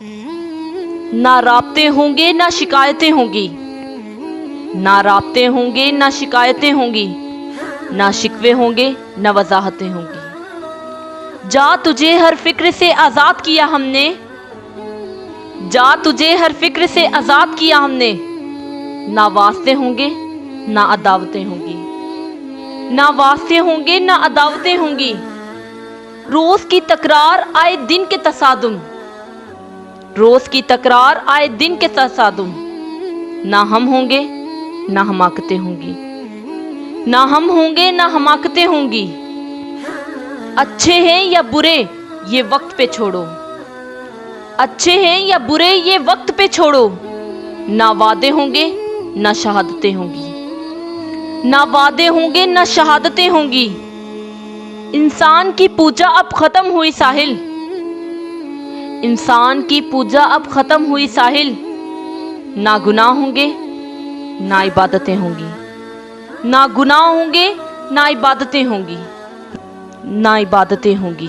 ना राब्ते होंगे ना शिकायतें होंगी, ना राब्ते होंगे ना शिकायतें होंगी, ना शिकवे होंगे ना वजाहतें होंगी। जा तुझे हर फिक्र से आज़ाद किया हमने, जा तुझे हर फिक्र से आज़ाद किया हमने। ना वास्ते होंगे ना अदावतें होंगी, ना वास्ते होंगे ना अदावतें होंगी। रोज़ की तकरार आए दिन के तसादुम, रोज़ की तकरार आए दिन के तसादुम। ना हम होंगे ना हमाकतें होंगी, ना हम होंगे ना हमाकतें होंगी। अच्छे हैं या बुरे ये वक्त पे छोड़ो, अच्छे हैं या बुरे ये वक्त पे छोड़ो। ना वादे होंगे ना शहादतें होंगी, ना वादे होंगे ना शहादतें होंगी। इंसान की पूजा अब खत्म हुई साहिल, इंसान की पूजा अब खत्म हुई साहिल। ना गुनाह होंगे ना इबादतें होंगी, ना गुनाह होंगे ना इबादतें होंगी, ना इबादतें होंगी।